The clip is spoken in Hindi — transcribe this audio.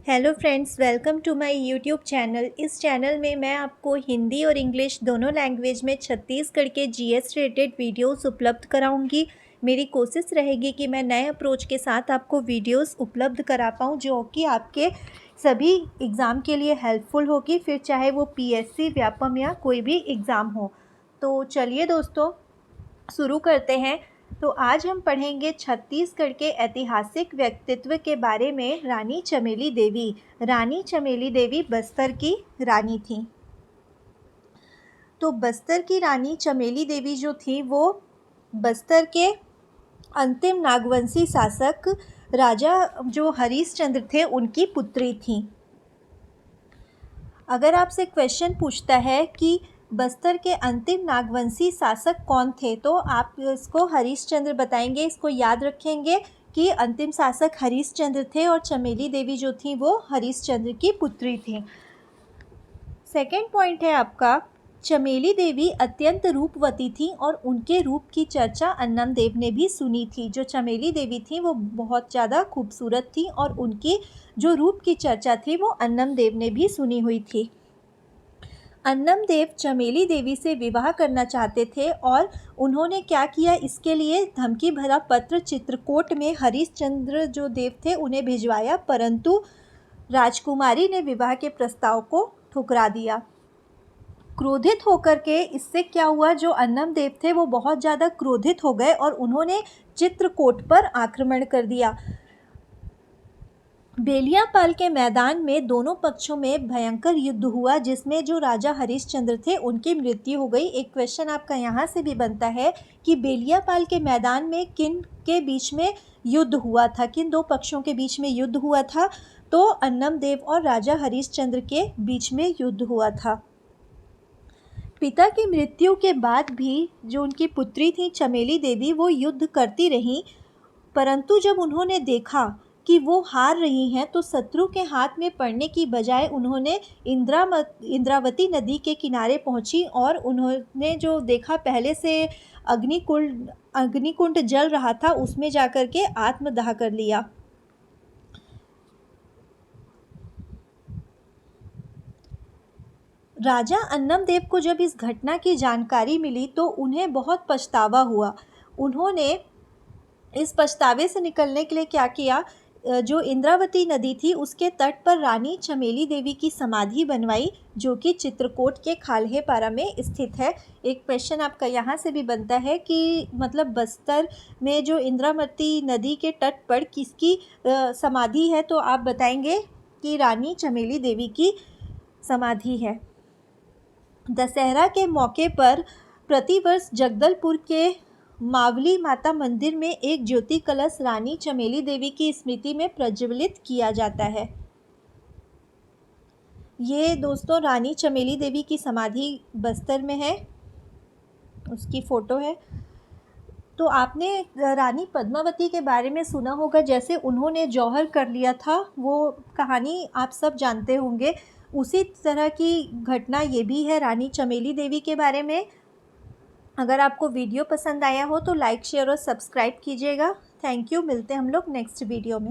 Hello friends, welcome to my YouTube channel. इस चैनल में मैं आपको हिंदी और इंग्लिश दोनों लैंग्वेज में छत्तीसगढ़ के जीएस रिलेटेड वीडियोस उपलब्ध कराऊंगी। मेरी कोशिश रहेगी कि मैं नए अप्रोच के साथ आपको वीडियोस उपलब्ध करा पाऊँ जो कि आपके सभी एग्ज़ाम के लिए हेल्पफुल होगी, फिर चाहे वो पीएससी, व्यापम या कोई भी एग्ज़ाम हो। तो चलिए दोस्तों, शुरू करते हैं। तो आज हम पढ़ेंगे छत्तीसगढ़ के ऐतिहासिक व्यक्तित्व के बारे में, रानी चमेली देवी। रानी चमेली देवी बस्तर की रानी थी। तो बस्तर की रानी चमेली देवी जो थी वो बस्तर के अंतिम नागवंशी शासक राजा जो हरिश्चंद्र थे उनकी पुत्री थी। अगर आपसे क्वेश्चन पूछता है कि बस्तर के अंतिम नागवंशी शासक कौन थे, तो आप इसको हरिश्चंद्र बताएंगे। इसको याद रखेंगे कि अंतिम शासक हरिश्चंद्र थे और चमेली देवी जो थी वो हरिश्चंद्र की पुत्री थी। सेकंड पॉइंट है आपका, चमेली देवी अत्यंत रूपवती थी और उनके रूप की चर्चा अन्नम देव ने भी सुनी थी। जो चमेली देवी थी वो बहुत ज़्यादा खूबसूरत थी और उनकी जो रूप की चर्चा थी वो अन्नम देव ने भी सुनी हुई थी। अन्नम देव चमेली देवी से विवाह करना चाहते थे और उन्होंने क्या किया, इसके लिए धमकी भरा पत्र चित्रकूट में हरिश्चंद्र जो देव थे उन्हें भिजवाया, परंतु राजकुमारी ने विवाह के प्रस्ताव को ठुकरा दिया। क्रोधित होकर के इससे क्या हुआ, जो अन्नम देव थे वो बहुत ज़्यादा क्रोधित हो गए और उन्होंने चित्रकूट पर आक्रमण कर दिया। बेलियापाल के मैदान में दोनों पक्षों में भयंकर युद्ध हुआ जिसमें जो राजा हरिश्चंद्र थे उनकी मृत्यु हो गई। एक क्वेश्चन आपका यहाँ से भी बनता है कि बेलियापाल के मैदान में किन के बीच में युद्ध हुआ था, किन दो पक्षों के बीच में युद्ध हुआ था? तो अन्नम देव और राजा हरिश्चंद्र के बीच में युद्ध हुआ था। पिता की मृत्यु के बाद भी जो उनकी पुत्री थी चमेली देवी वो युद्ध करती रहीं, परंतु जब उन्होंने देखा कि वो हार रही हैं तो शत्रु के हाथ में पड़ने की बजाय उन्होंने इंद्रावती नदी के किनारे पहुंची और उन्होंने जो देखा पहले से अग्निकुंड जल रहा था उसमें जाकर के आत्मदाह कर लिया। राजा अन्नम देव को जब इस घटना की जानकारी मिली तो उन्हें बहुत पछतावा हुआ। उन्होंने इस पछतावे से निकलने के लिए क्या किया, जो इंद्रावती नदी थी उसके तट पर रानी चमेली देवी की समाधि बनवाई जो कि चित्रकूट के खाल्हेपारा में स्थित है। एक क्वेश्चन आपका यहाँ से भी बनता है कि मतलब बस्तर में जो इंद्रावती नदी के तट पर किसकी समाधि है, तो आप बताएंगे कि रानी चमेली देवी की समाधि है। दशहरा के मौके पर प्रतिवर्ष जगदलपुर के मावली माता मंदिर में एक ज्योति कलश रानी चमेली देवी की स्मृति में प्रज्वलित किया जाता है। ये दोस्तों रानी चमेली देवी की समाधि बस्तर में है, उसकी फ़ोटो है। तो आपने रानी पद्मावती के बारे में सुना होगा, जैसे उन्होंने जौहर कर लिया था, वो कहानी आप सब जानते होंगे। उसी तरह की घटना ये भी है रानी चमेली देवी के बारे में। अगर आपको वीडियो पसंद आया हो तो लाइक, शेयर और सब्सक्राइब कीजिएगा। Thank you. मिलते हैं हम लोग नेक्स्ट वीडियो में।